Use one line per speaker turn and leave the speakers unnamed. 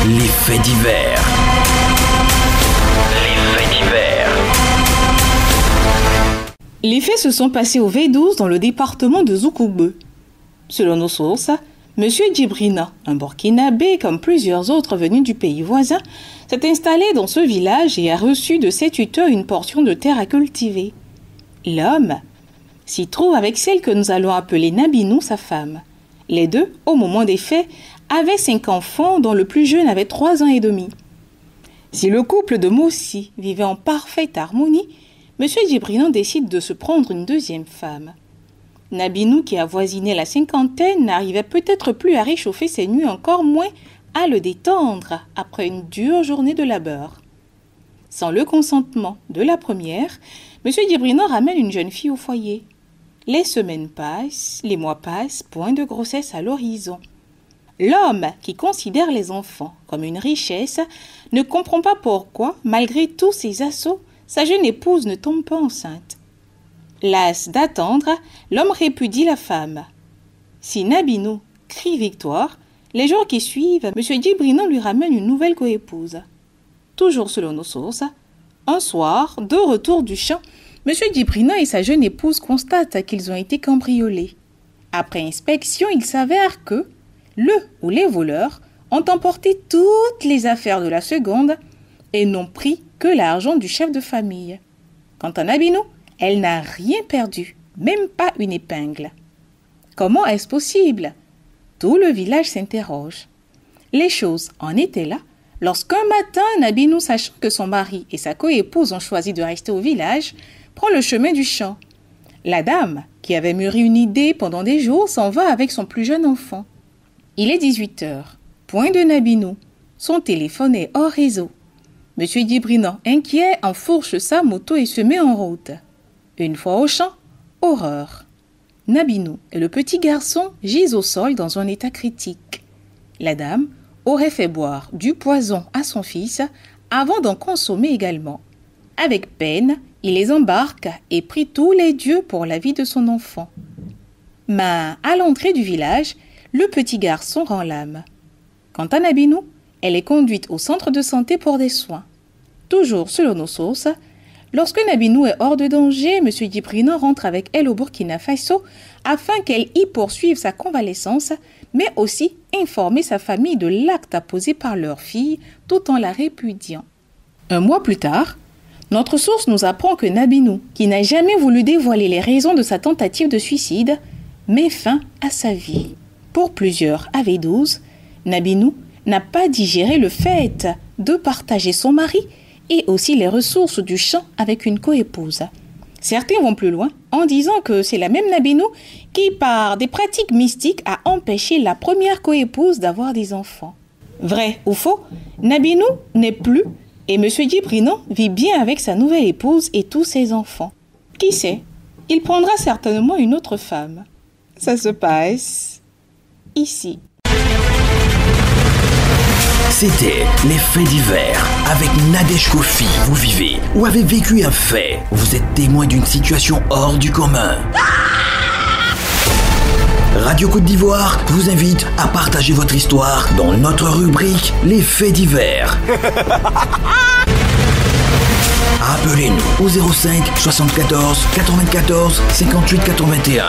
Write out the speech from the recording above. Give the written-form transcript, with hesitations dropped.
Les faits divers. Les faits divers.
Les faits se sont passés au V12 dans le département de Zoukoube. Selon nos sources, M. Djibrina, un Burkinabé comme plusieurs autres venus du pays voisin, s'est installé dans ce village et a reçu de ses tuteurs une portion de terre à cultiver. L'homme s'y trouve avec celle que nous allons appeler Nabinou, sa femme. Les deux, au moment des faits, avaient 5 enfants dont le plus jeune avait 3 ans et demi. Si le couple de Moussi vivait en parfaite harmonie, M. Djibrina décide de se prendre une deuxième femme. Nabinou, qui avoisinait la 50aine, n'arrivait peut-être plus à réchauffer ses nuits, encore moins à le détendre après une dure journée de labeur. Sans le consentement de la première, M. Djibrina ramène une jeune fille au foyer. Les semaines passent, les mois passent, point de grossesse à l'horizon. L'homme, qui considère les enfants comme une richesse, ne comprend pas pourquoi, malgré tous ses assauts, sa jeune épouse ne tombe pas enceinte. Las d'attendre, l'homme répudie la femme. Si Nabinou crie victoire, les jours qui suivent, M. Djibrina lui ramène une nouvelle coépouse. Toujours selon nos sources, un soir, de retour du champ, M. Djibrina et sa jeune épouse constatent qu'ils ont été cambriolés. Après inspection, il s'avère que le ou les voleurs ont emporté toutes les affaires de la seconde et n'ont pris que l'argent du chef de famille. Quant à Nabinou, elle n'a rien perdu, même pas une épingle. Comment est-ce possible? Tout le village s'interroge. Les choses en étaient là lorsqu'un matin, Nabinou, sachant que son mari et sa coépouse ont choisi de rester au village, prend le chemin du champ. La dame, qui avait mûri une idée pendant des jours, s'en va avec son plus jeune enfant. Il est 18h. Point de Nabinou. Son téléphone est hors réseau. M. Djibrina, inquiet, enfourche sa moto et se met en route. Une fois au champ, horreur. Nabinou et le petit garçon gisent au sol dans un état critique. La dame aurait fait boire du poison à son fils avant d'en consommer également. Avec peine, il les embarque et prie tous les dieux pour la vie de son enfant. Mais à l'entrée du village, le petit garçon rend l'âme. Quant à Nabinou, elle est conduite au centre de santé pour des soins. Toujours selon nos sources, lorsque Nabinou est hors de danger, M. Djibrina rentre avec elle au Burkina Faso afin qu'elle y poursuive sa convalescence, mais aussi informer sa famille de l'acte posé par leur fille tout en la répudiant. Un mois plus tard, notre source nous apprend que Nabinou, qui n'a jamais voulu dévoiler les raisons de sa tentative de suicide, met fin à sa vie. Pour plusieurs à V12, Nabinou n'a pas digéré le fait de partager son mari et aussi les ressources du champ avec une coépouse. Certains vont plus loin en disant que c'est la même Nabinou qui, par des pratiques mystiques, a empêché la première coépouse d'avoir des enfants. Vrai ou faux, Nabinou n'est plus et M. Djibrina vit bien avec sa nouvelle épouse et tous ses enfants. Qui sait, il prendra certainement une autre femme. Ça se passe ici.
C'était Les Faits divers avec Nadège Kofi. Vous vivez ou avez vécu un fait. Vous êtes témoin d'une situation hors du commun. Radio Côte d'Ivoire vous invite à partager votre histoire dans notre rubrique Les Faits divers. Appelez-nous au 05 74 94 58 81.